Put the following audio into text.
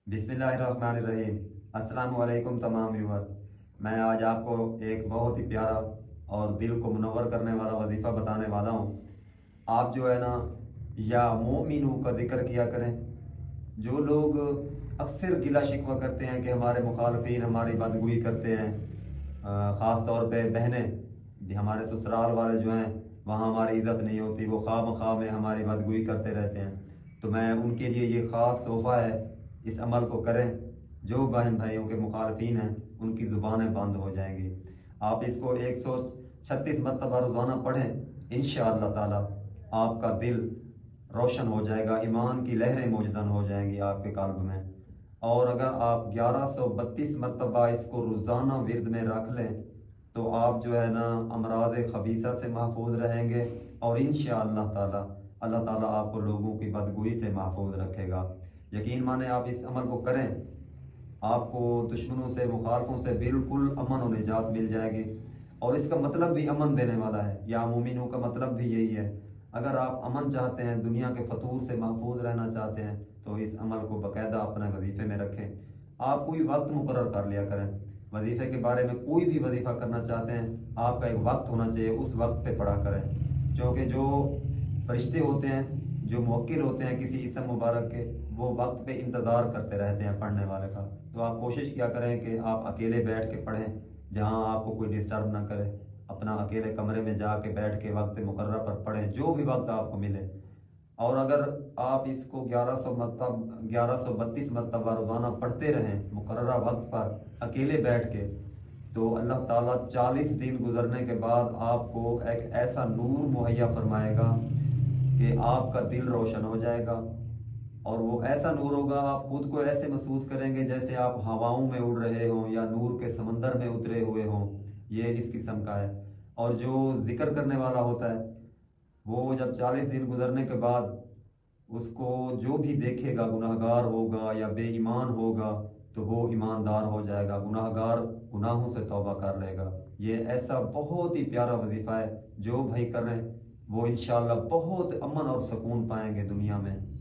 बिस्मिल्लाहिर्रहमानिर्रहीम। अस्सलाम वालेकुम तमाम व्यूअर। मैं आज आपको एक बहुत ही प्यारा और दिल को मुनव्वर करने वाला वजीफ़ा बताने वाला हूँ। आप जो है ना, या मोमिनू का जिक्र किया करें। जो लोग अक्सर गिला शिकवा करते हैं कि हमारे मुखालफिन हमारी बदगुई करते हैं, ख़ास तौर पे बहनें भी, हमारे ससुराल वाले जो हैं वहाँ हमारी इज़्ज़त नहीं होती, वो खामखा में हमारी बदगुई करते रहते हैं। तो मैं उनके लिए ये ख़ास तोहफ़ा है, इस अमल को करें। जो बहन भाइयों के मुखालफिन हैं उनकी ज़ुबानें बंद हो जाएंगी। आप इसको 136 मरतबा रोज़ाना पढ़ें, इंशाअल्लाह ताला आपका दिल रोशन हो जाएगा, ईमान की लहरें मौजज़न हो जाएंगी आपके कल्ब में। और अगर आप 1132 मरतबा इसको रोज़ाना विर्द में रख लें तो आप जो है ना अमराज़ खबीसा से महफूज रहेंगे, और इंशाअल्लाह ताला अल्लाह ताला आपको लोगों की बदगुई से महफूज रखेगा। यकीन माने आप इस अमल को करें, आपको दुश्मनों से मुखालफों से बिल्कुल अमन और निजात मिल जाएगी। और इसका मतलब भी अमन देने वाला है, या मोमिनों का मतलब भी यही है। अगर आप अमन चाहते हैं, दुनिया के फतूर से महफूज रहना चाहते हैं, तो इस अमल को बाकायदा अपने वजीफ़े में रखें। आप कोई वक्त मुकर्रर कर लिया करें। वजीफ़े के बारे में कोई भी वजीफ़ा करना चाहते हैं, आपका एक वक्त होना चाहिए, उस वक्त पे पढ़ा करें। क्योंकि जो फरिश्ते होते हैं, जो मुवक्किल होते हैं किसी इसम मुबारक के, वो वक्त पे इंतज़ार करते रहते हैं पढ़ने वाले का। तो आप कोशिश किया करें कि आप अकेले बैठ के पढ़ें, जहाँ आपको कोई डिस्टर्ब ना करे। अपना अकेले कमरे में जाके बैठ के वक्त मुकर्रर पर पढ़ें, जो भी वक्त आपको मिले। और अगर आप इसको 1132 मरतबा रोज़ाना पढ़ते रहें मुकर्ररा वक्त पर अकेले बैठ के, तो अल्लाह ताला 40 दिन गुजरने के बाद आपको एक ऐसा नूर मुहैया फरमाएगा कि आपका दिल रोशन हो जाएगा। और वो ऐसा नूर होगा, आप खुद को ऐसे महसूस करेंगे जैसे आप हवाओं में उड़ रहे हों या नूर के समंदर में उतरे हुए हों। ये इस किस्म का है। और जो जिक्र करने वाला होता है, वो जब 40 दिन गुजरने के बाद उसको जो भी देखेगा, गुनाहगार होगा या बेईमान होगा, तो वो ईमानदार हो जाएगा। गुनाहगार गुनाहों से तौबा कर लेगा। ये ऐसा बहुत ही प्यारा वजीफ़ा है, जो भाई कर रहे हैं वो इंशाअल्लाह बहुत अमन और सुकून पाएंगे दुनिया में।